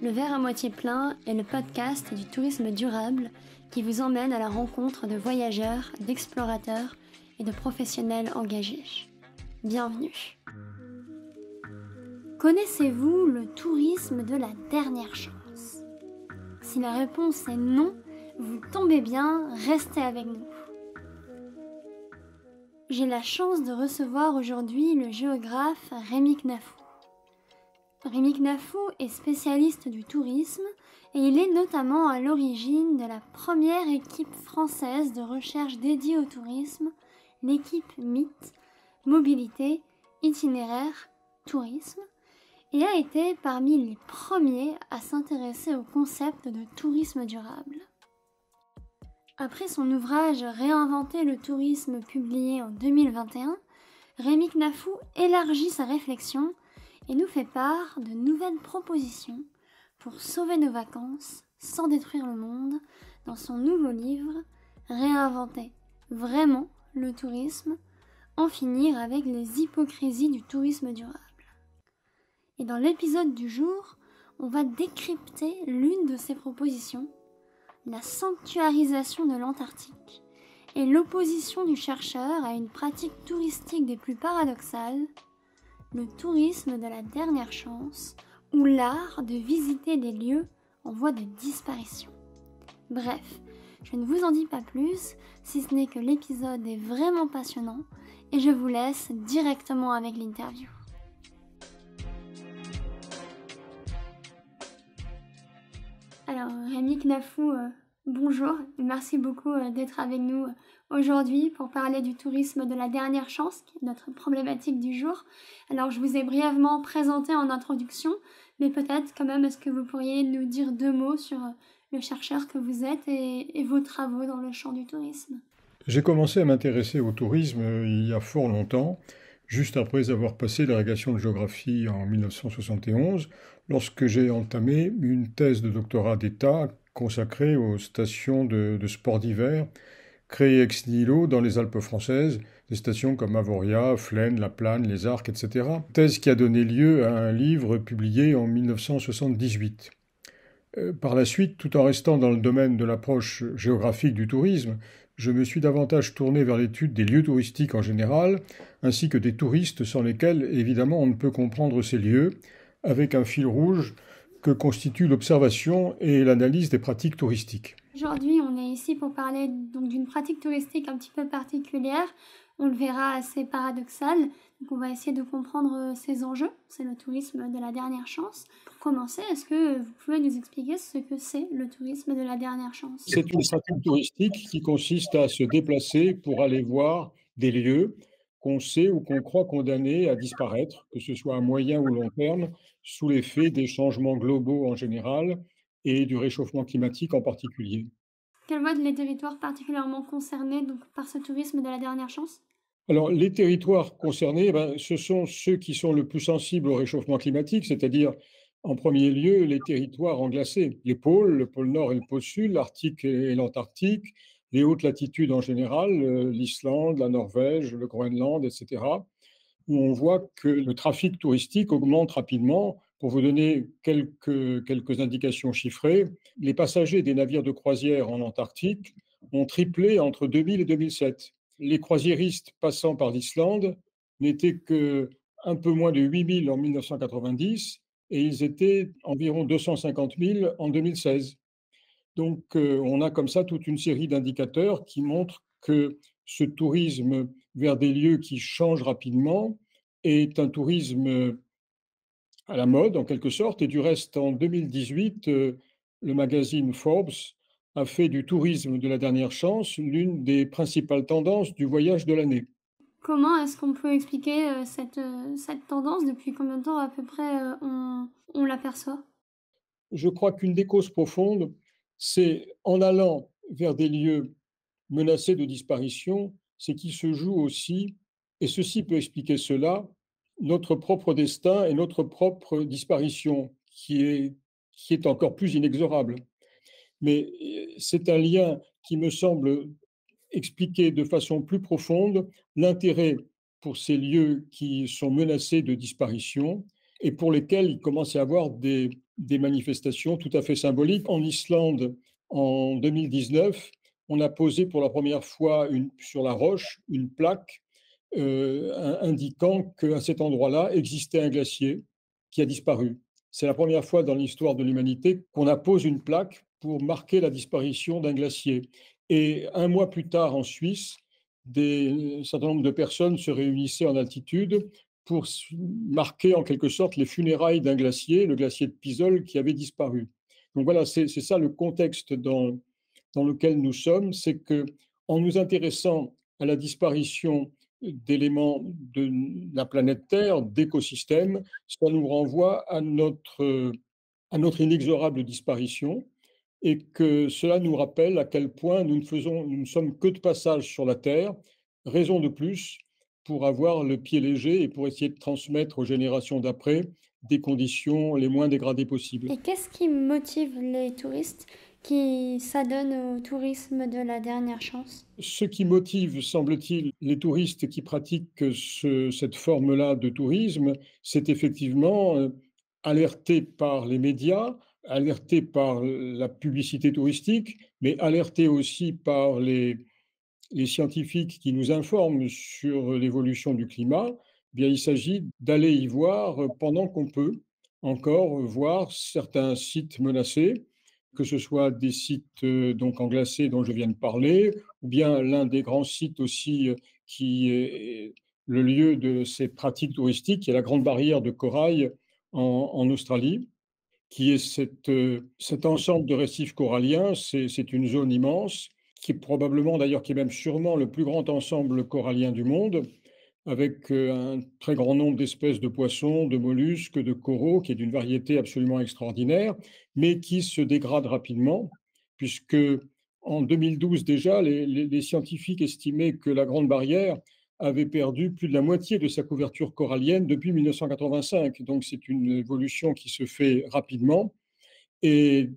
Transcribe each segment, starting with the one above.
Le verre à moitié plein est le podcast du tourisme durable qui vous emmène à la rencontre de voyageurs, d'explorateurs et de professionnels engagés. Bienvenue. Connaissez-vous le tourisme de la dernière chance? Si la réponse est non, vous tombez bien, restez avec nous. J'ai la chance de recevoir aujourd'hui le géographe Rémi Knafou. Rémi Knafou est spécialiste du tourisme et il est notamment à l'origine de la première équipe française de recherche dédiée au tourisme, l'équipe MIT, Mobilité, Itinéraire, Tourisme, et a été parmi les premiers à s'intéresser au concept de tourisme durable. Après son ouvrage Réinventer le tourisme publié en 2021, Rémi Knafou élargit sa réflexion et nous fait part de nouvelles propositions pour sauver nos vacances sans détruire le monde dans son nouveau livre Réinventer vraiment le tourisme, en finir avec les hypocrisies du tourisme durable. Et dans l'épisode du jour, on va décrypter l'une de ces propositions, la sanctuarisation de l'Antarctique et l'opposition du chercheur à une pratique touristique des plus paradoxales, le tourisme de la dernière chance ou l'art de visiter des lieux en voie de disparition. Bref, je ne vous en dis pas plus, si ce n'est que l'épisode est vraiment passionnant et je vous laisse directement avec l'interview. Alors Rémi Knafou, bonjour, merci beaucoup d'être avec nous aujourd'hui pour parler du tourisme de la dernière chance, qui est notre problématique du jour. Alors je vous ai brièvement présenté en introduction, mais peut-être quand même est-ce que vous pourriez nous dire deux mots sur le chercheur que vous êtes et vos travaux dans le champ du tourisme? J'ai commencé à m'intéresser au tourisme il y a fort longtemps, juste après avoir passé l'agrégation de géographie en 1971, lorsque j'ai entamé une thèse de doctorat d'État consacrée aux stations de sport d'hiver créées ex nihilo dans les Alpes françaises, des stations comme Avoria, Flaine, La Plagne, Les Arcs, etc. Thèse qui a donné lieu à un livre publié en 1978. Par la suite, tout en restant dans le domaine de l'approche géographique du tourisme, je me suis davantage tourné vers l'étude des lieux touristiques en général, ainsi que des touristes sans lesquels, évidemment, on ne peut comprendre ces lieux, avec un fil rouge que constitue l'observation et l'analyse des pratiques touristiques. Aujourd'hui, on est ici pour parler donc d'une pratique touristique un petit peu particulière. On le verra assez paradoxal. Donc on va essayer de comprendre ces enjeux. C'est le tourisme de la dernière chance. Pour commencer, est-ce que vous pouvez nous expliquer ce que c'est le tourisme de la dernière chance? C'est une pratique touristique qui consiste à se déplacer pour aller voir des lieux qu'on sait ou qu'on croit condamnés à disparaître, que ce soit à moyen ou long terme, sous l'effet des changements globaux en général et du réchauffement climatique en particulier. Quels vont être les territoires particulièrement concernés donc, par ce tourisme de la dernière chance? Alors, les territoires concernés, ce sont ceux qui sont le plus sensibles au réchauffement climatique, c'est-à-dire, en premier lieu, les territoires englacés, les pôles, le pôle Nord et le pôle Sud, l'Arctique et l'Antarctique, les hautes latitudes en général, l'Islande, la Norvège, le Groenland, etc., où on voit que le trafic touristique augmente rapidement. Pour vous donner quelques indications chiffrées, les passagers des navires de croisière en Antarctique ont triplé entre 2000 et 2007. Les croisiéristes passant par l'Islande n'étaient qu'un peu moins de 8 000 en 1990 et ils étaient environ 250 000 en 2016. Donc, on a comme ça toute une série d'indicateurs qui montrent que ce tourisme vers des lieux qui changent rapidement est un tourisme à la mode, en quelque sorte. Et du reste, en 2018, le magazine Forbes a fait du tourisme de la dernière chance l'une des principales tendances du voyage de l'année. Comment est-ce qu'on peut expliquer cette tendance? Depuis combien de temps à peu près on l'aperçoit? Je crois qu'une des causes profondes, c'est en allant vers des lieux menacés de disparition, c'est qu'il se joue aussi, et ceci peut expliquer cela, notre propre destin et notre propre disparition, qui est encore plus inexorable. Mais c'est un lien qui me semble expliquer de façon plus profonde l'intérêt pour ces lieux qui sont menacés de disparition et pour lesquels il commence à y avoir des manifestations tout à fait symboliques. En Islande, en 2019, on a posé pour la première fois sur la roche une plaque indiquant qu'à cet endroit-là existait un glacier qui a disparu. C'est la première fois dans l'histoire de l'humanité qu'on appose une plaque pour marquer la disparition d'un glacier. Et un mois plus tard, en Suisse, un certain nombre de personnes se réunissaient en altitude pour marquer en quelque sorte les funérailles d'un glacier, le glacier de Pisol, qui avait disparu. Donc voilà, c'est ça le contexte dans lequel nous sommes, c'est que en nous intéressant à la disparition d'éléments de la planète Terre, d'écosystèmes, ça nous renvoie à notre inexorable disparition et que cela nous rappelle à quel point nous ne sommes que de passage sur la Terre, raison de plus pour avoir le pied léger et pour essayer de transmettre aux générations d'après des conditions les moins dégradées possibles. Et qu'est-ce qui motive les touristes qui s'adonnent au tourisme de la dernière chance? Ce qui motive, semble-t-il, les touristes qui pratiquent cette forme-là de tourisme, c'est effectivement alerté par les médias, alerté par la publicité touristique, mais alerté aussi par les scientifiques qui nous informent sur l'évolution du climat. Eh bien, il s'agit d'aller y voir pendant qu'on peut encore voir certains sites menacés, que ce soit des sites donc en glacé dont je viens de parler, ou bien l'un des grands sites aussi qui est le lieu de ces pratiques touristiques, qui est la Grande Barrière de Corail en Australie, qui est cet ensemble de récifs coralliens. C'est une zone immense, qui est probablement, d'ailleurs, qui est même sûrement le plus grand ensemble corallien du monde, avec un très grand nombre d'espèces de poissons, de mollusques, de coraux, qui est d'une variété absolument extraordinaire, mais qui se dégrade rapidement, puisque en 2012 déjà, les scientifiques estimaient que la Grande Barrière avait perdu plus de la moitié de sa couverture corallienne depuis 1985. Donc c'est une évolution qui se fait rapidement et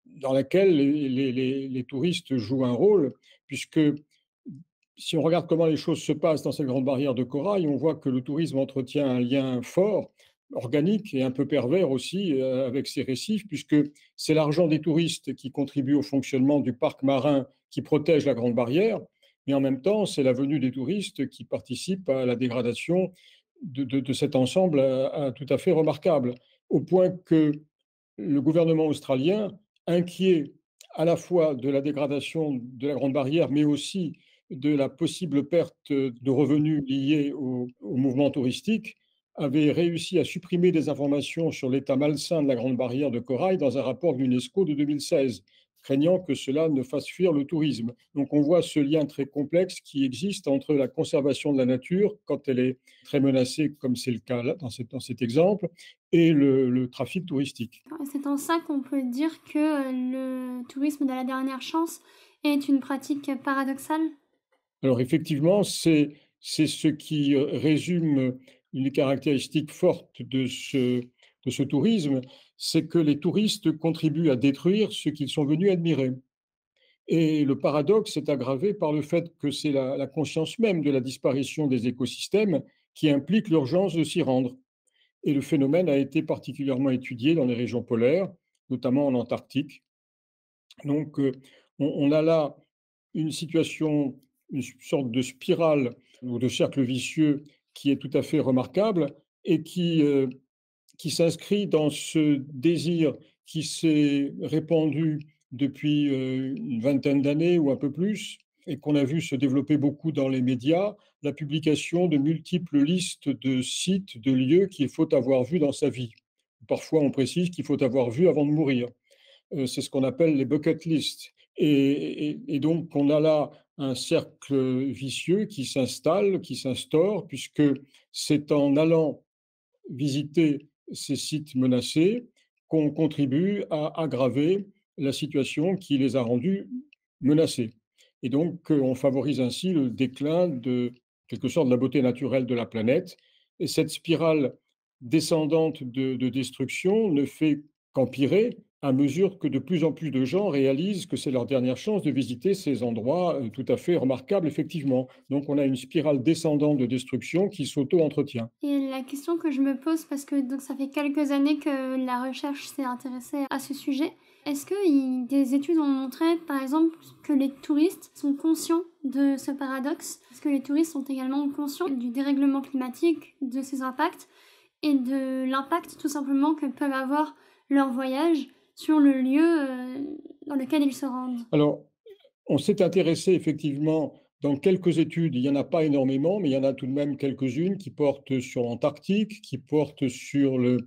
dans laquelle les touristes jouent un rôle, puisque si on regarde comment les choses se passent dans cette grande barrière de corail, on voit que le tourisme entretient un lien fort, organique et un peu pervers aussi avec ces récifs, puisque c'est l'argent des touristes qui contribue au fonctionnement du parc marin qui protège la grande barrière, mais en même temps, c'est la venue des touristes qui participe à la dégradation de cet ensemble tout à fait remarquable, au point que le gouvernement australien, inquiet à la fois de la dégradation de la Grande Barrière, mais aussi de la possible perte de revenus liés au mouvement touristique, avait réussi à supprimer des informations sur l'état malsain de la Grande Barrière de Corail dans un rapport de l'UNESCO de 2016, craignant que cela ne fasse fuir le tourisme. Donc on voit ce lien très complexe qui existe entre la conservation de la nature, quand elle est très menacée, comme c'est le cas là, dans cet exemple, et le trafic touristique. C'est en ça qu'on peut dire que le tourisme de la dernière chance est une pratique paradoxale. Alors effectivement, c'est ce qui résume une des caractéristiques fortes de ce tourisme, c'est que les touristes contribuent à détruire ce qu'ils sont venus admirer. Et le paradoxe est aggravé par le fait que c'est la conscience même de la disparition des écosystèmes qui implique l'urgence de s'y rendre. Et le phénomène a été particulièrement étudié dans les régions polaires, notamment en Antarctique. Donc, on a là une situation, une sorte de spirale ou de cercle vicieux qui est tout à fait remarquable et qui s'inscrit dans ce désir qui s'est répandu depuis une vingtaine d'années ou un peu plus, et qu'on a vu se développer beaucoup dans les médias, la publication de multiples listes de sites, de lieux qu'il faut avoir vus dans sa vie. Parfois, on précise qu'il faut avoir vu avant de mourir. C'est ce qu'on appelle les bucket lists. Et donc, on a là un cercle vicieux qui s'installe, qui s'instaure, puisque c'est en allant visiter ces sites menacés qu'on contribue à aggraver la situation qui les a rendus menacés. Et donc, on favorise ainsi le déclin de quelque sorte de la beauté naturelle de la planète. Et cette spirale descendante de destruction ne fait qu'empirer à mesure que de plus en plus de gens réalisent que c'est leur dernière chance de visiter ces endroits tout à fait remarquables, effectivement. Donc on a une spirale descendante de destruction qui s'auto-entretient. Et la question que je me pose, parce que donc ça fait quelques années que la recherche s'est intéressée à ce sujet, est-ce que des études ont montré, par exemple, que les touristes sont conscients de ce paradoxe? Est-ce que les touristes sont également conscients du dérèglement climatique, de ses impacts, et de l'impact tout simplement que peuvent avoir leurs voyages sur le lieu dans lequel ils se rendent? Alors, on s'est intéressé effectivement dans quelques études, il n'y en a pas énormément, mais il y en a tout de même quelques-unes qui portent sur l'Antarctique, qui portent sur le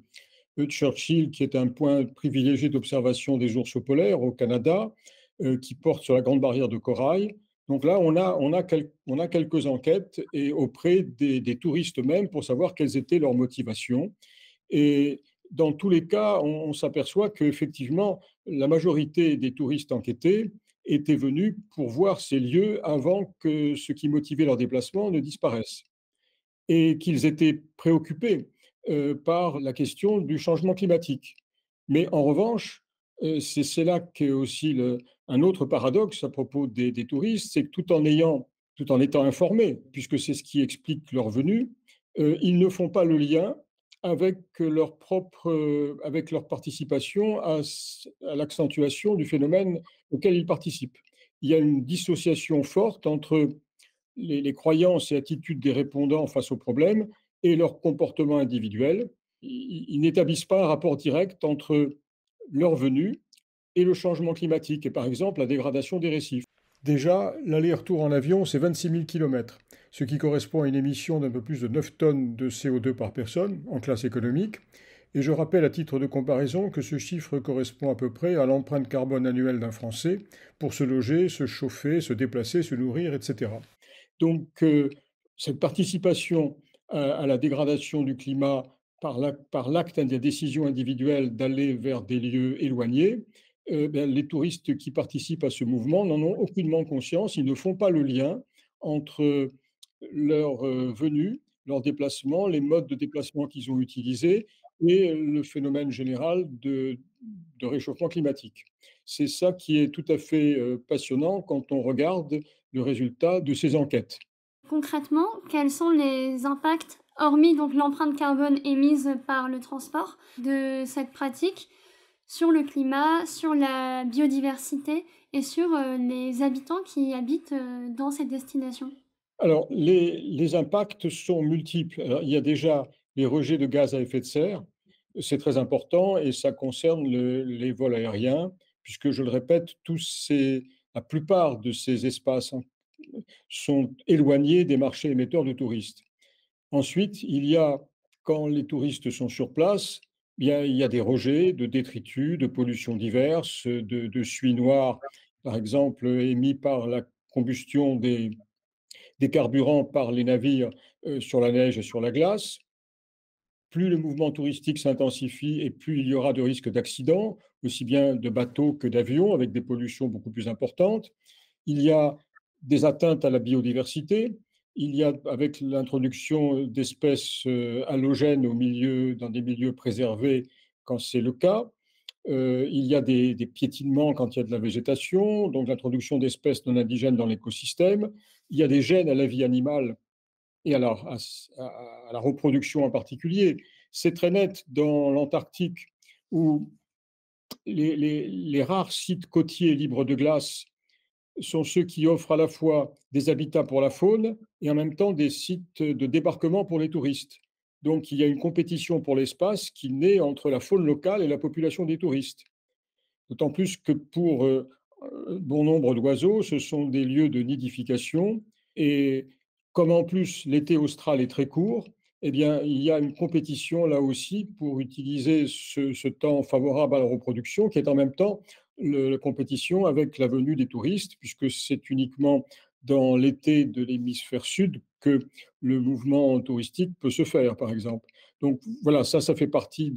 Churchill, qui est un point privilégié d'observation des ours polaires au Canada, qui portent sur la Grande Barrière de Corail. Donc là, on a quelques enquêtes et auprès des touristes eux-mêmes pour savoir quelles étaient leurs motivations. Et dans tous les cas, on s'aperçoit qu'effectivement, la majorité des touristes enquêtés étaient venus pour voir ces lieux avant que ce qui motivait leur déplacement ne disparaisse et qu'ils étaient préoccupés par la question du changement climatique. Mais en revanche, c'est là qu'est aussi un autre paradoxe à propos des touristes, c'est que tout en étant informés, puisque c'est ce qui explique leur venue, ils ne font pas le lien avec leur participation à l'accentuation du phénomène auquel ils participent. Il y a une dissociation forte entre les croyances et attitudes des répondants face aux problèmes et leur comportement individuel. Ils n'établissent pas un rapport direct entre leur venue et le changement climatique, et par exemple la dégradation des récifs. Déjà, l'aller-retour en avion, c'est 26 000 km, ce qui correspond à une émission d'un peu plus de 9 tonnes de CO2 par personne en classe économique. Et je rappelle à titre de comparaison que ce chiffre correspond à peu près à l'empreinte carbone annuelle d'un Français pour se loger, se chauffer, se déplacer, se nourrir, etc. Donc, cette participation à la dégradation du climat par l'acte des décisions individuelles d'aller vers des lieux éloignés, les touristes qui participent à ce mouvement n'en ont aucunement conscience. Ils ne font pas le lien entre leur venue, leur déplacement, les modes de déplacement qu'ils ont utilisés et le phénomène général de réchauffement climatique. C'est ça qui est tout à fait passionnant quand on regarde le résultat de ces enquêtes. Concrètement, quels sont les impacts, hormis donc l'empreinte carbone émise par le transport, de cette pratique sur le climat, sur la biodiversité et sur les habitants qui habitent dans cette destination? Alors, les impacts sont multiples. Alors, il y a déjà les rejets de gaz à effet de serre, c'est très important et ça concerne les vols aériens, puisque je le répète, la plupart de ces espaces sont éloignés des marchés émetteurs de touristes. Ensuite, quand les touristes sont sur place, bien, il y a des rejets de détritus, de pollutions diverses, de suie noire, par exemple, émis par la combustion des carburants par les navires sur la neige et sur la glace. Plus le mouvement touristique s'intensifie et plus il y aura de risques d'accidents, aussi bien de bateaux que d'avions, avec des pollutions beaucoup plus importantes. Il y a des atteintes à la biodiversité. Il y a, avec l'introduction d'espèces halogènes dans des milieux préservés, quand c'est le cas. Il y a des piétinements quand il y a de la végétation, donc l'introduction d'espèces non indigènes dans l'écosystème. Il y a des gènes à la vie animale et à la reproduction en particulier. C'est très net dans l'Antarctique, où les rares sites côtiers libres de glace sont ceux qui offrent à la fois des habitats pour la faune et en même temps des sites de débarquement pour les touristes. Donc il y a une compétition pour l'espace qui naît entre la faune locale et la population des touristes. D'autant plus que pour bon nombre d'oiseaux, ce sont des lieux de nidification. Et comme en plus l'été austral est très court, eh bien, il y a une compétition là aussi pour utiliser ce temps favorable à la reproduction, qui est en même temps la compétition avec la venue des touristes, puisque c'est uniquement dans l'été de l'hémisphère sud que le mouvement touristique peut se faire, par exemple. Donc voilà, ça fait partie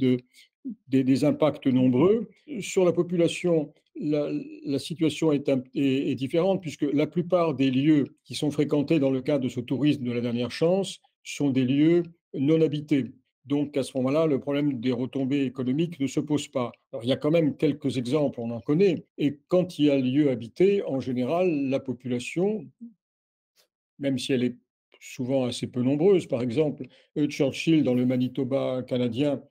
des impacts nombreux. Sur la population, la situation est différente puisque la plupart des lieux qui sont fréquentés dans le cadre de ce tourisme de la dernière chance sont des lieux non habités. Donc, à ce moment-là, le problème des retombées économiques ne se pose pas. Alors, il y a quand même quelques exemples, on en connaît. Et quand il y a lieu habité, en général, la population, même si elle est souvent assez peu nombreuse. Par exemple, Churchill, dans le Manitoba canadien,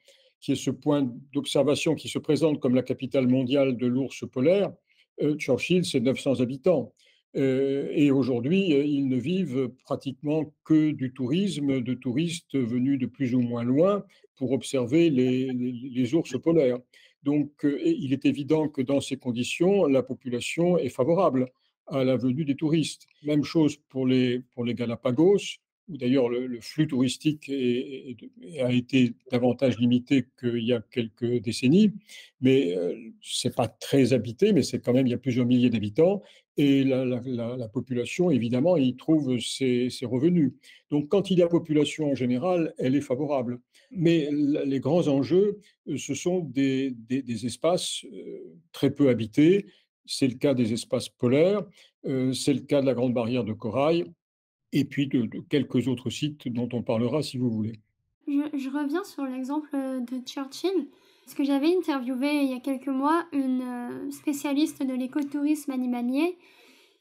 qui est ce point d'observation qui se présente comme la capitale mondiale de l'ours polaire, Churchill, c'est 900 habitants. Et aujourd'hui, ils ne vivent pratiquement que du tourisme, de touristes venus de plus ou moins loin pour observer les ours polaires. Donc, il est évident que dans ces conditions, la population est favorable à la venue des touristes. Même chose pour les Galapagos, où d'ailleurs le flux touristique a été davantage limité qu'il y a quelques décennies, mais c'est pas très habité, mais c'est quand même, il y a plusieurs milliers d'habitants, et la population, évidemment, y trouve ses revenus. Donc quand il y a population en général, elle est favorable. Mais les grands enjeux, ce sont des espaces très peu habités. C'est le cas des espaces polaires, c'est le cas de la Grande Barrière de Corail, et puis de quelques autres sites dont on parlera si vous voulez. Je reviens sur l'exemple de Churchill, parce que j'avais interviewé il y a quelques mois une spécialiste de l'écotourisme animalier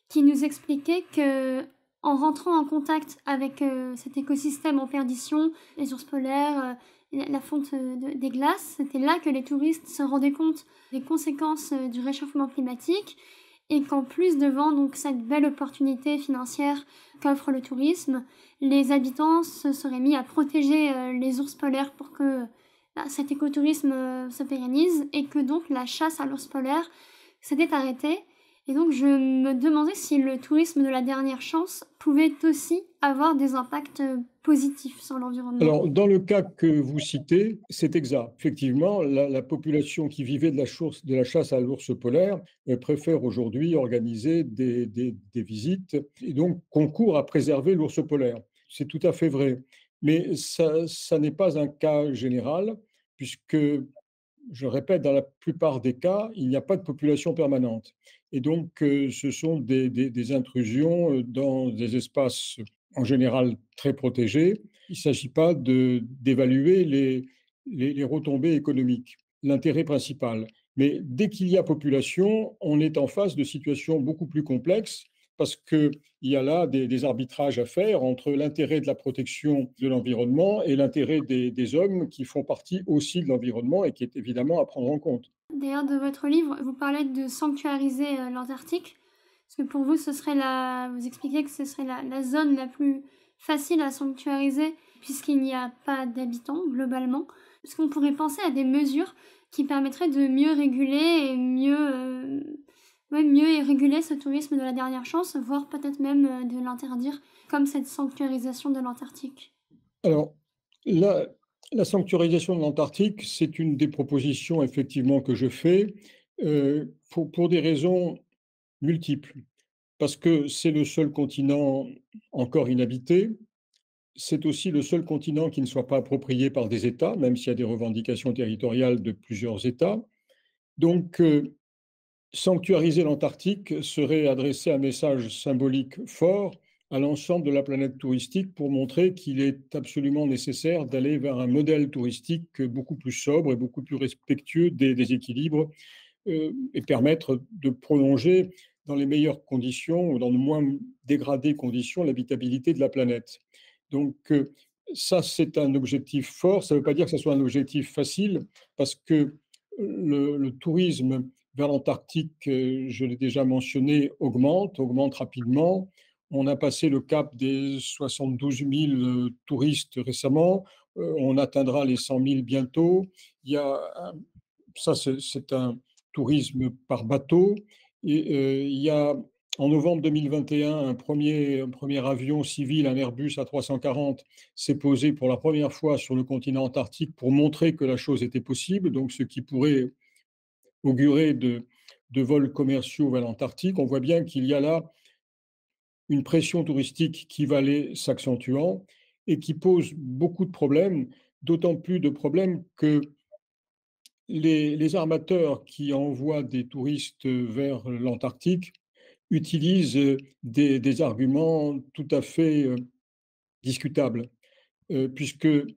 qui nous expliquait que en rentrant en contact avec cet écosystème en perdition, les ours polaires, la fonte des glaces, c'était là que les touristes se rendaient compte des conséquences du réchauffement climatique et qu'en plus devant donc cette belle opportunité financière qu'offre le tourisme, les habitants se seraient mis à protéger les ours polaires pour que cet écotourisme se pérennise et que donc la chasse à l'ours polaire s'était arrêtée. Et donc je me demandais si le tourisme de la dernière chance pouvait aussi avoir des impacts positifs sur l'environnement. Alors, dans le cas que vous citez, c'est exact. Effectivement, la population qui vivait de la chasse à l'ours polaire préfère aujourd'hui organiser des visites et donc concourt à préserver l'ours polaire. C'est tout à fait vrai. Mais ça n'est pas un cas général, puisque je répète, dans la plupart des cas, il n'y a pas de population permanente. Et donc, ce sont des intrusions dans des espaces en général très protégés. Il ne s'agit pas d'évaluer les retombées économiques, l'intérêt principal. Mais dès qu'il y a population, on est en face de situations beaucoup plus complexes parce qu'il y a là des arbitrages à faire entre l'intérêt de la protection de l'environnement et l'intérêt des hommes qui font partie aussi de l'environnement et qui est évidemment à prendre en compte. D'ailleurs, de votre livre, vous parlez de sanctuariser l'Antarctique. Parce que pour vous, vous expliquez que ce serait la zone la plus facile à sanctuariser puisqu'il n'y a pas d'habitants globalement. Est-ce qu'on pourrait penser à des mesures qui permettraient de mieux réguler et mieux réguler ce tourisme de la dernière chance, voire peut-être même de l'interdire, comme cette sanctuarisation de l'Antarctique? Alors, la, la sanctuarisation de l'Antarctique, c'est une des propositions effectivement que je fais pour des raisons multiples. Parce que c'est le seul continent encore inhabité. C'est aussi le seul continent qui ne soit pas approprié par des États, même s'il y a des revendications territoriales de plusieurs États. Donc, sanctuariser l'Antarctique serait adresser un message symbolique fort à l'ensemble de la planète touristique pour montrer qu'il est absolument nécessaire d'aller vers un modèle touristique beaucoup plus sobre et beaucoup plus respectueux des équilibres et permettre de prolonger dans les meilleures conditions ou dans de moins dégradées conditions l'habitabilité de la planète. Donc ça, c'est un objectif fort. Ça ne veut pas dire que ce soit un objectif facile parce que le tourisme vers l'Antarctique, je l'ai déjà mentionné, augmente rapidement. On a passé le cap des 72 000 touristes récemment. On atteindra les 100 000 bientôt. Il y a ça, c'est un tourisme par bateau. Et il y a en novembre 2021 un premier avion civil, un Airbus A340, s'est posé pour la première fois sur le continent antarctique pour montrer que la chose était possible, donc ce qui pourrait augurer de vols commerciaux vers l'Antarctique. On voit bien qu'il y a là une pression touristique qui va aller s'accentuant et qui pose beaucoup de problèmes, d'autant plus de problèmes que les armateurs qui envoient des touristes vers l'Antarctique utilisent des arguments tout à fait discutables, puisqu'ils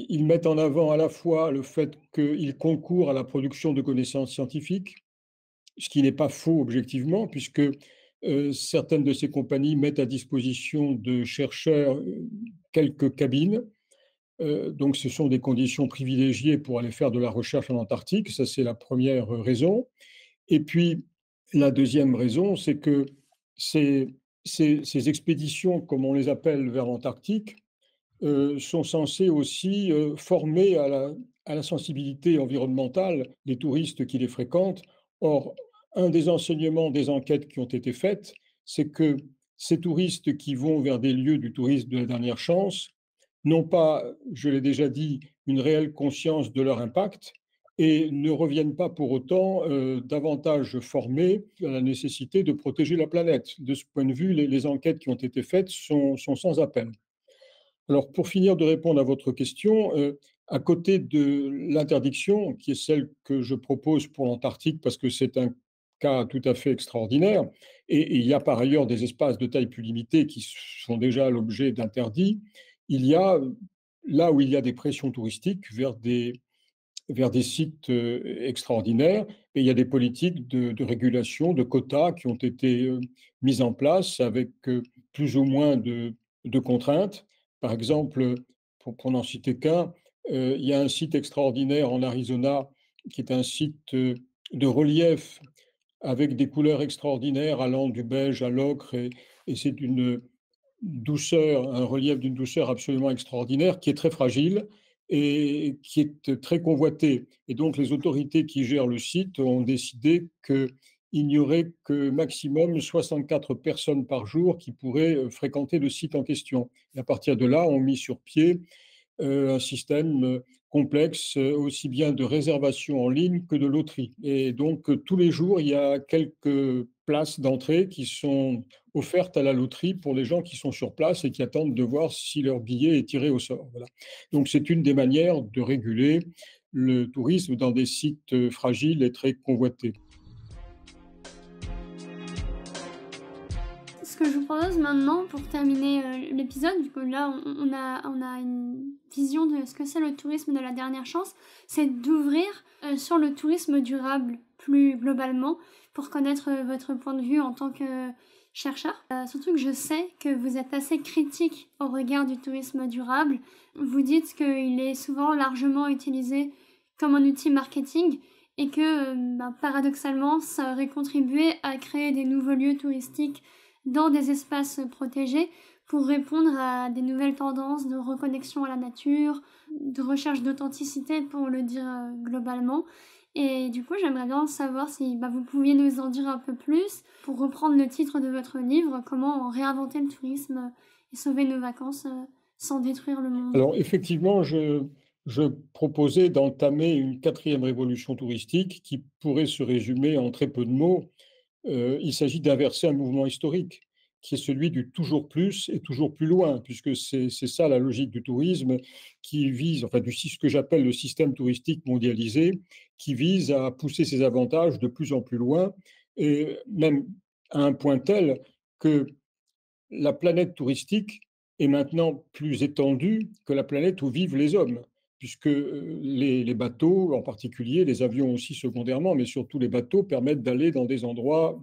ils mettent en avant à la fois le fait qu'ils concourent à la production de connaissances scientifiques, ce qui n'est pas faux objectivement, puisque certaines de ces compagnies mettent à disposition de chercheurs quelques cabines. Donc, ce sont des conditions privilégiées pour aller faire de la recherche en Antarctique. Ça, c'est la première raison. Et puis, la deuxième raison, c'est que ces, ces expéditions, comme on les appelle, vers l'Antarctique, sont censées aussi former à la sensibilité environnementale des touristes qui les fréquentent. Or, un des enseignements des enquêtes qui ont été faites, c'est que ces touristes qui vont vers des lieux du tourisme de la dernière chance n'ont pas, je l'ai déjà dit, une réelle conscience de leur impact et ne reviennent pas pour autant davantage formés à la nécessité de protéger la planète. De ce point de vue, les enquêtes qui ont été faites sont sans appel. Alors, pour finir de répondre à votre question, à côté de l'interdiction, qui est celle que je propose pour l'Antarctique, parce que c'est un cas tout à fait extraordinaire, et il y a par ailleurs des espaces de taille plus limitée qui sont déjà l'objet d'interdits, il y a, là où il y a des pressions touristiques vers des sites extraordinaires, et il y a des politiques de régulation, de quotas qui ont été mises en place avec plus ou moins de contraintes. Par exemple, pour n'en citer qu'un, il y a un site extraordinaire en Arizona qui est un site de relief avec des couleurs extraordinaires allant du beige à l'ocre et c'est une douceur, un relief d'une douceur absolument extraordinaire qui est très fragile et qui est très convoité. Et donc les autorités qui gèrent le site ont décidé qu'il n'y aurait que maximum 64 personnes par jour qui pourraient fréquenter le site en question. Et à partir de là, on mis sur pied un système complexe, aussi bien de réservation en ligne que de loterie. Et donc, tous les jours, il y a quelques places d'entrée qui sont offertes à la loterie pour les gens qui sont sur place et qui attendent de voir si leur billet est tiré au sort. Voilà. Donc, c'est une des manières de réguler le tourisme dans des sites fragiles et très convoités. Ce que je vous propose maintenant pour terminer l'épisode, vu que là on a une vision de ce que c'est le tourisme de la dernière chance, c'est d'ouvrir sur le tourisme durable plus globalement pour connaître votre point de vue en tant que chercheur. Surtout que je sais que vous êtes assez critique au regard du tourisme durable. Vous dites qu'il est souvent largement utilisé comme un outil marketing et que paradoxalement ça aurait contribué à créer des nouveaux lieux touristiques dans des espaces protégés pour répondre à des nouvelles tendances de reconnexion à la nature, de recherche d'authenticité pour le dire globalement. Et du coup, j'aimerais bien savoir si vous pouviez nous en dire un peu plus pour reprendre le titre de votre livre, comment réinventer le tourisme et sauver nos vacances sans détruire le monde. Alors effectivement, je proposais d'entamer une quatrième révolution touristique qui pourrait se résumer en très peu de mots. Il s'agit d'inverser un mouvement historique qui est celui du toujours plus et toujours plus loin, puisque c'est ça la logique du tourisme qui vise, enfin ce que j'appelle le système touristique mondialisé, qui vise à pousser ses avantages de plus en plus loin, et même à un point tel que la planète touristique est maintenant plus étendue que la planète où vivent les hommes, puisque les bateaux, en particulier, les avions aussi secondairement, mais surtout les bateaux, permettent d'aller dans des endroits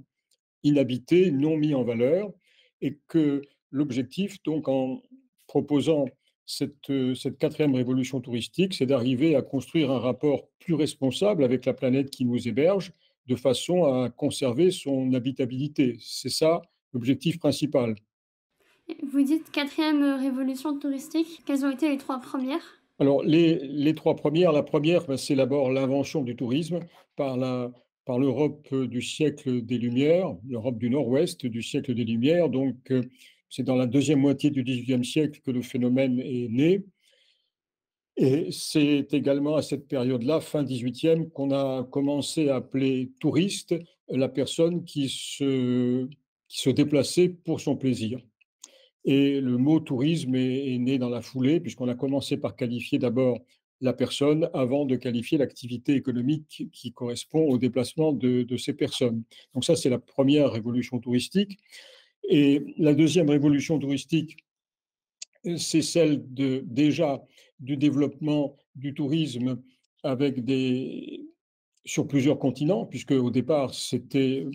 inhabités, non mis en valeur, et que l'objectif, donc, en proposant cette quatrième révolution touristique, c'est d'arriver à construire un rapport plus responsable avec la planète qui nous héberge, de façon à conserver son habitabilité. C'est ça l'objectif principal. Vous dites quatrième révolution touristique, quelles ont été les trois premières? Alors, les trois premières, la première, c'est d'abord l'invention du tourisme par par l'Europe du siècle des Lumières, l'Europe du Nord-Ouest du siècle des Lumières. Donc, c'est dans la deuxième moitié du XVIIIe siècle que le phénomène est né. Et c'est également à cette période-là, fin XVIIIe, qu'on a commencé à appeler touriste la personne qui se déplaçait pour son plaisir. Et le mot tourisme est né dans la foulée, puisqu'on a commencé par qualifier d'abord la personne avant de qualifier l'activité économique qui correspond au déplacement de ces personnes. Donc ça, c'est la première révolution touristique. Et la deuxième révolution touristique, c'est celle déjà du développement du tourisme avec sur plusieurs continents, puisque au départ, c'était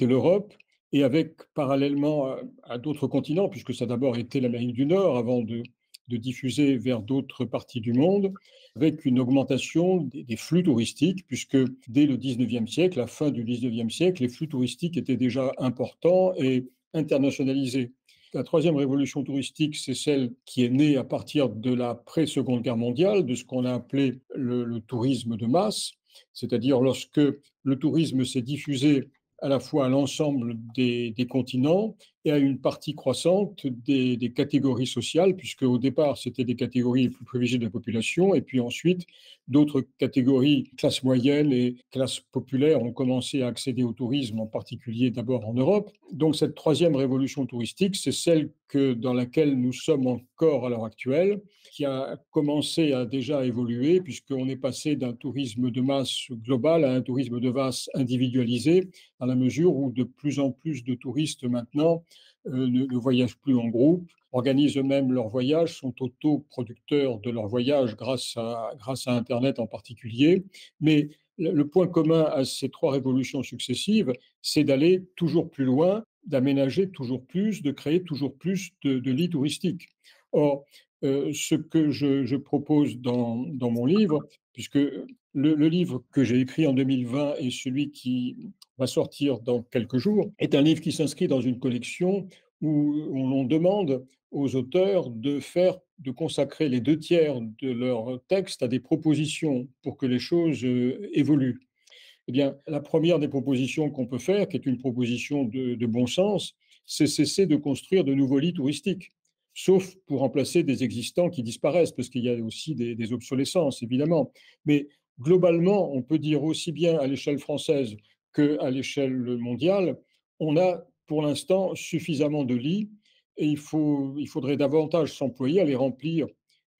l'Europe, et avec parallèlement à d'autres continents, puisque ça a d'abord été l'Amérique du Nord avant de diffuser vers d'autres parties du monde, avec une augmentation des flux touristiques, puisque dès le 19e siècle, la fin du 19e siècle, les flux touristiques étaient déjà importants et internationalisés. La troisième révolution touristique, c'est celle qui est née à partir de l'après-Seconde Guerre mondiale, de ce qu'on a appelé le tourisme de masse, c'est-à-dire lorsque le tourisme s'est diffusé à la fois à l'ensemble des continents et à une partie croissante des catégories sociales, puisque au départ, c'était des catégories les plus privilégiées de la population, et puis ensuite, d'autres catégories, classe moyenne et classe populaire, ont commencé à accéder au tourisme, en particulier d'abord en Europe. Donc cette troisième révolution touristique, c'est celle dans laquelle nous sommes encore à l'heure actuelle, qui a commencé à déjà évoluer, puisqu'on est passé d'un tourisme de masse global à un tourisme de masse individualisé, à la mesure où de plus en plus de touristes maintenant ne voyagent plus en groupe, organisent eux-mêmes leurs voyages, sont autoproducteurs de leurs voyages grâce à Internet en particulier. Mais le point commun à ces trois révolutions successives, c'est d'aller toujours plus loin, d'aménager toujours plus, de créer toujours plus de lits touristiques. Or, ce que je propose dans mon livre, puisque le livre que j'ai écrit en 2020 et celui qui va sortir dans quelques jours, est un livre qui s'inscrit dans une collection où on demande aux auteurs de consacrer les 2 tiers de leur texte à des propositions pour que les choses évoluent. Eh bien, la première des propositions qu'on peut faire, qui est une proposition de bon sens, c'est cesser de construire de nouveaux lits touristiques, sauf pour remplacer des existants qui disparaissent, parce qu'il y a aussi des obsolescences, évidemment. Mais globalement, on peut dire aussi bien à l'échelle française qu'à l'échelle mondiale, on a pour l'instant suffisamment de lits et il faudrait davantage s'employer à les remplir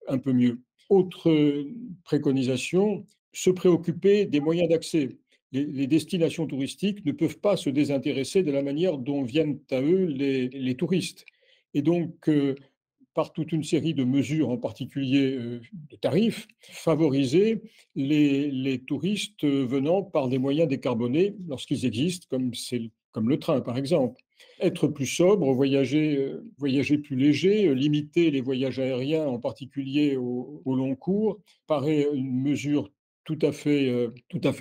un peu mieux. Autre préconisation, se préoccuper des moyens d'accès. Les destinations touristiques ne peuvent pas se désintéresser de la manière dont viennent à eux les touristes. Et donc, par toute une série de mesures, en particulier de tarifs, favoriser les touristes venant par des moyens décarbonés lorsqu'ils existent, comme le train par exemple. Être plus sobre, voyager plus léger, limiter les voyages aériens, en particulier au long cours, paraît une mesure tout à fait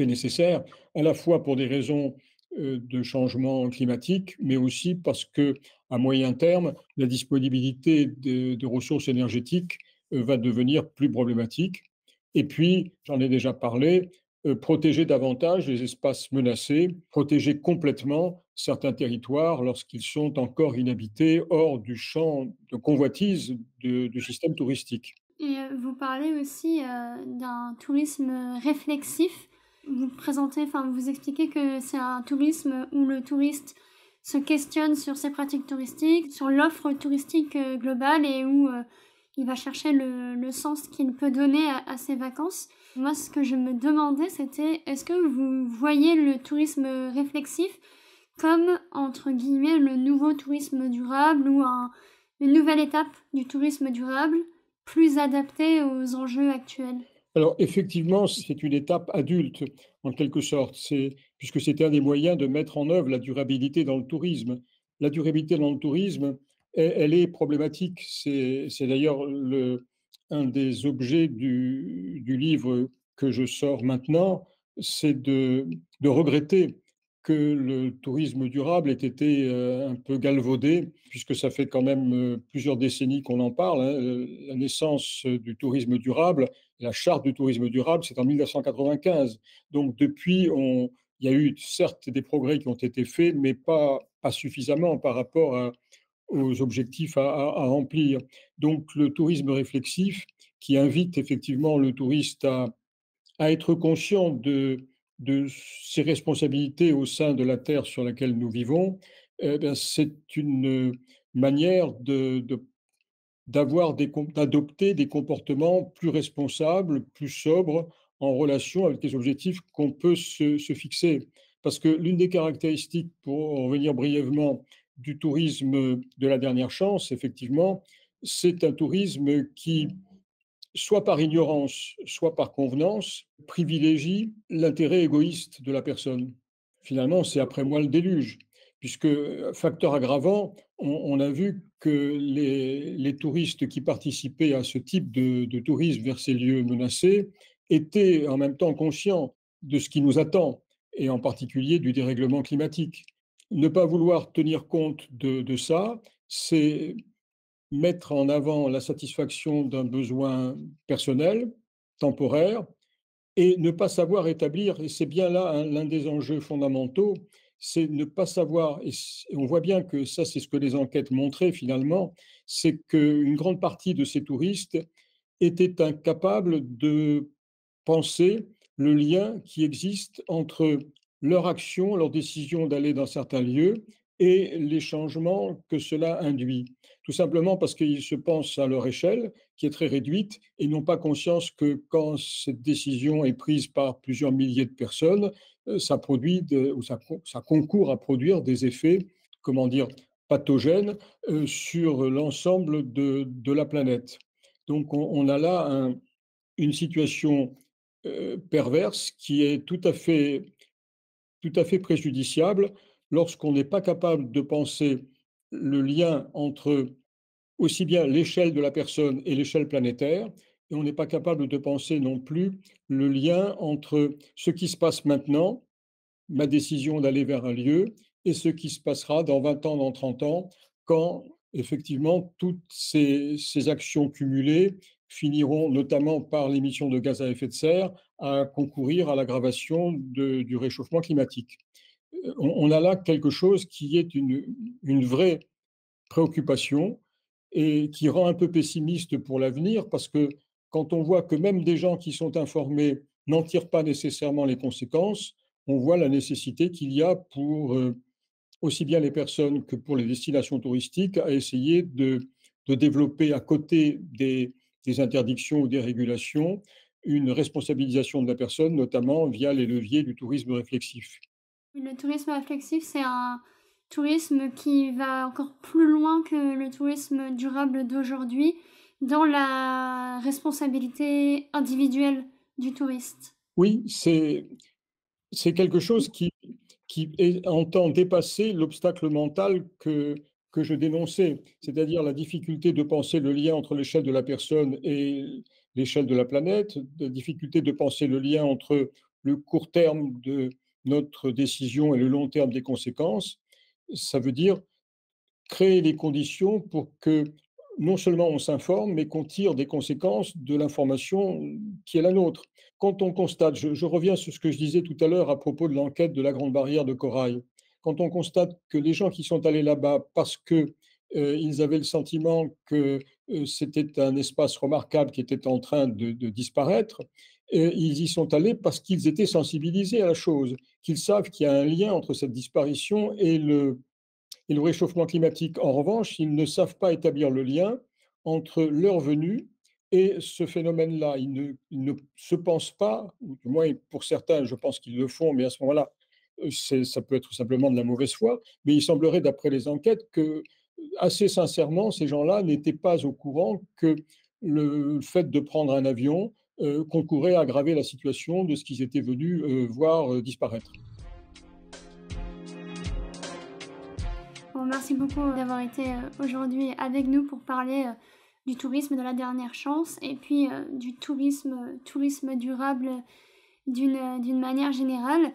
nécessaire, à la fois pour des raisons de changement climatique, mais aussi parce que à moyen terme, la disponibilité de ressources énergétiques va devenir plus problématique. Et puis, j'en ai déjà parlé, protéger davantage les espaces menacés, protéger complètement certains territoires lorsqu'ils sont encore inhabités, hors du champ de convoitise du système touristique. Et vous parlez aussi d'un tourisme réflexif. Vous présentez, enfin vous expliquez que c'est un tourisme où le touriste se questionne sur ses pratiques touristiques, sur l'offre touristique globale et où il va chercher le sens qu'il peut donner à ses vacances. Moi, ce que je me demandais, c'était est-ce que vous voyez le tourisme réflexif comme, entre guillemets, le nouveau tourisme durable ou une nouvelle étape du tourisme durable plus adaptée aux enjeux actuels? Alors effectivement, c'est une étape adulte, en quelque sorte, puisque c'est un des moyens de mettre en œuvre la durabilité dans le tourisme. La durabilité dans le tourisme, elle est problématique. C'est d'ailleurs un des objets du livre que je sors maintenant, c'est de regretter que le tourisme durable ait été un peu galvaudé, puisque ça fait quand même plusieurs décennies qu'on en parle, hein. La naissance du tourisme durable, la charte du tourisme durable, c'est en 1995. Donc depuis, il y a eu certes des progrès qui ont été faits, mais pas suffisamment par rapport aux objectifs à remplir. Donc le tourisme réflexif, qui invite effectivement le touriste à être conscient de ses responsabilités au sein de la terre sur laquelle nous vivons, c'est une manière d'adopter des comportements plus responsables, plus sobres, en relation avec les objectifs qu'on peut se fixer. Parce que l'une des caractéristiques, pour en revenir brièvement, du tourisme de la dernière chance, effectivement, c'est un tourisme qui, soit par ignorance, soit par convenance, privilégie l'intérêt égoïste de la personne. Finalement, c'est après moi le déluge, puisque, facteur aggravant, on a vu que les touristes qui participaient à ce type de tourisme vers ces lieux menacés étaient en même temps conscients de ce qui nous attend, et en particulier du dérèglement climatique. Ne pas vouloir tenir compte de ça, c'est mettre en avant la satisfaction d'un besoin personnel, temporaire, et ne pas savoir établir, et c'est bien là l'un des enjeux fondamentaux, c'est ne pas savoir, et on voit bien que ça, c'est ce que les enquêtes montraient finalement, c'est qu'une grande partie de ces touristes étaient incapables de penser le lien qui existe entre leur action, leur décision d'aller dans certains lieux et les changements que cela induit. Tout simplement parce qu'ils se pensent à leur échelle, qui est très réduite, et n'ont pas conscience que quand cette décision est prise par plusieurs milliers de personnes, ça produit ou ça concourt à produire des effets, comment dire, pathogènes sur l'ensemble de la planète. Donc on a là une situation perverse qui est tout à fait préjudiciable lorsqu'on n'est pas capable de penser le lien entre aussi bien l'échelle de la personne et l'échelle planétaire, et on n'est pas capable de penser non plus le lien entre ce qui se passe maintenant, ma décision d'aller vers un lieu, et ce qui se passera dans 20 ans, dans 30 ans, quand effectivement toutes ces actions cumulées finiront notamment par l'émission de gaz à effet de serre à concourir à l'aggravation du réchauffement climatique. On a là quelque chose qui est une vraie préoccupation et qui rend un peu pessimiste pour l'avenir, parce que quand on voit que même des gens qui sont informés n'en tirent pas nécessairement les conséquences, on voit la nécessité qu'il y a pour aussi bien les personnes que pour les destinations touristiques à essayer de développer à côté des interdictions ou des régulations une responsabilisation de la personne, notamment via les leviers du tourisme réflexif. Le tourisme réflexif, c'est un tourisme qui va encore plus loin que le tourisme durable d'aujourd'hui dans la responsabilité individuelle du touriste. Oui, c'est quelque chose entend dépasser l'obstacle mental que je dénonçais, c'est-à-dire la difficulté de penser le lien entre l'échelle de la personne et l'échelle de la planète, la difficulté de penser le lien entre le court terme de notre décision et le long terme des conséquences. Ça veut dire créer les conditions pour que non seulement on s'informe, mais qu'on tire des conséquences de l'information qui est la nôtre. Quand on constate, je reviens sur ce que je disais tout à l'heure à propos de l'enquête de la Grande Barrière de Corail, quand on constate que les gens qui sont allés là-bas parce que ils avaient le sentiment que c'était un espace remarquable qui était en train de disparaître, ils y sont allés parce qu'ils étaient sensibilisés à la chose, qu'ils savent qu'il y a un lien entre cette disparition et le réchauffement climatique. En revanche, ils ne savent pas établir le lien entre leur venue et ce phénomène-là. Ils ne se pensent pas, ou du moins pour certains, je pense qu'ils le font, mais à ce moment-là, ça peut être simplement de la mauvaise foi, mais il semblerait, d'après les enquêtes, que assez sincèrement, ces gens-là n'étaient pas au courant que le fait de prendre un avion concourait à aggraver la situation de ce qu'ils étaient venus voir disparaître. Bon, merci beaucoup d'avoir été aujourd'hui avec nous pour parler du tourisme de la dernière chance et puis du tourisme durable d'une manière générale.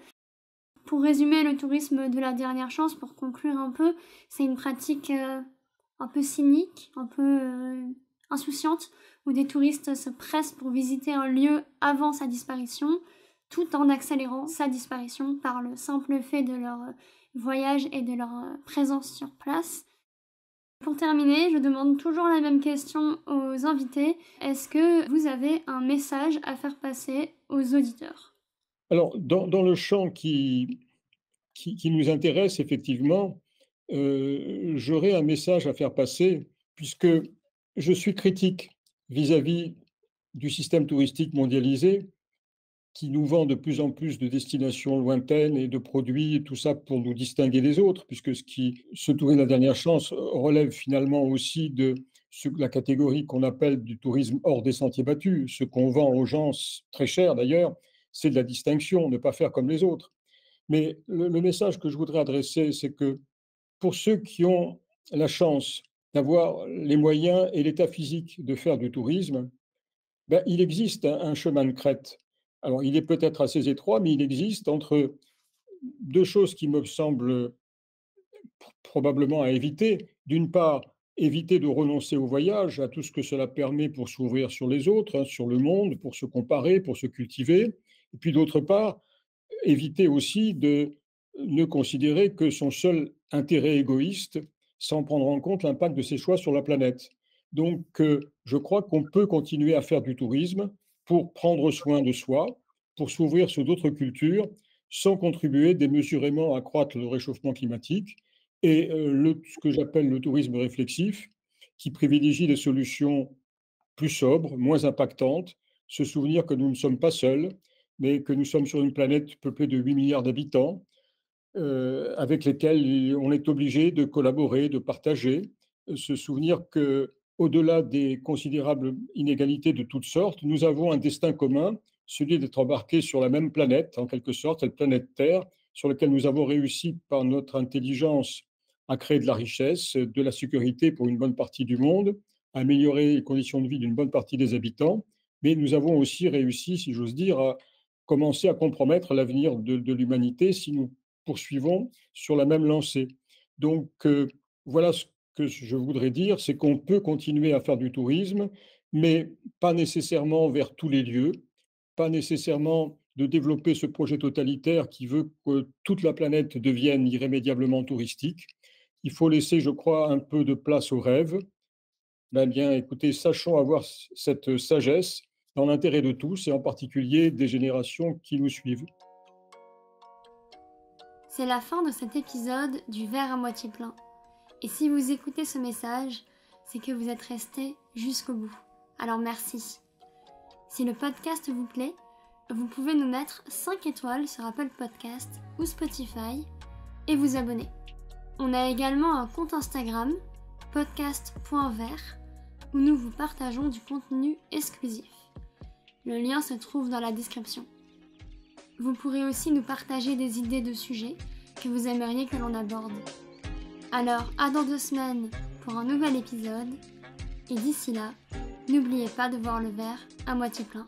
Pour résumer, le tourisme de la dernière chance, pour conclure un peu, c'est une pratique un peu cynique, un peu insouciante, où des touristes se pressent pour visiter un lieu avant sa disparition, tout en accélérant sa disparition par le simple fait de leur voyage et de leur présence sur place. Pour terminer, je demande toujours la même question aux invités. Est-ce que vous avez un message à faire passer aux auditeurs? Alors, dans le champ qui nous intéresse, effectivement, j'aurais un message à faire passer, puisque je suis critique vis-à-vis du système touristique mondialisé, qui nous vend de plus en plus de destinations lointaines et de produits, et tout ça pour nous distinguer des autres, puisque ce tourisme de la dernière chance relève finalement aussi la catégorie qu'on appelle du tourisme hors des sentiers battus. Ce qu'on vend aux gens, très cher d'ailleurs, c'est de la distinction, ne pas faire comme les autres. Mais le message que je voudrais adresser, c'est que pour ceux qui ont la chance d'avoir les moyens et l'état physique de faire du tourisme, ben, il existe un chemin de crête. Alors, il est peut-être assez étroit, mais il existe entre deux choses qui me semblent probablement à éviter. D'une part, éviter de renoncer au voyage, à tout ce que cela permet pour s'ouvrir sur les autres, hein, sur le monde, pour se comparer, pour se cultiver. Et puis d'autre part, éviter aussi de ne considérer que son seul intérêt égoïste sans prendre en compte l'impact de ses choix sur la planète. Donc, je crois qu'on peut continuer à faire du tourisme pour prendre soin de soi, pour s'ouvrir sur d'autres cultures, sans contribuer démesurément à accroître le réchauffement climatique et ce que j'appelle le tourisme réflexif, qui privilégie des solutions plus sobres, moins impactantes, se souvenir que nous ne sommes pas seuls, mais que nous sommes sur une planète peuplée de 8 milliards d'habitants, avec lesquels on est obligé de collaborer, de partager, se souvenir que, au-delà des considérables inégalités de toutes sortes, nous avons un destin commun, celui d'être embarqués sur la même planète, en quelque sorte, cette planète Terre, sur laquelle nous avons réussi par notre intelligence à créer de la richesse, de la sécurité pour une bonne partie du monde, à améliorer les conditions de vie d'une bonne partie des habitants, mais nous avons aussi réussi, si j'ose dire, à commencer à compromettre l'avenir de l'humanité si nous poursuivons sur la même lancée. Donc, voilà ce que je voudrais dire, c'est qu'on peut continuer à faire du tourisme, mais pas nécessairement vers tous les lieux, pas nécessairement de développer ce projet totalitaire qui veut que toute la planète devienne irrémédiablement touristique. Il faut laisser, je crois, un peu de place aux rêves. Ben bien, écoutez, sachons avoir cette sagesse dans l'intérêt de tous et en particulier des générations qui nous suivent. C'est la fin de cet épisode du verre à moitié plein. Et si vous écoutez ce message, c'est que vous êtes resté jusqu'au bout. Alors merci. Si le podcast vous plaît, vous pouvez nous mettre 5 étoiles sur Apple Podcast ou Spotify et vous abonner. On a également un compte Instagram, podcast.vert, où nous vous partageons du contenu exclusif. Le lien se trouve dans la description. Vous pourrez aussi nous partager des idées de sujets que vous aimeriez que l'on aborde. Alors, à dans 2 semaines pour un nouvel épisode. Et d'ici là, n'oubliez pas de voir le verre à moitié plein.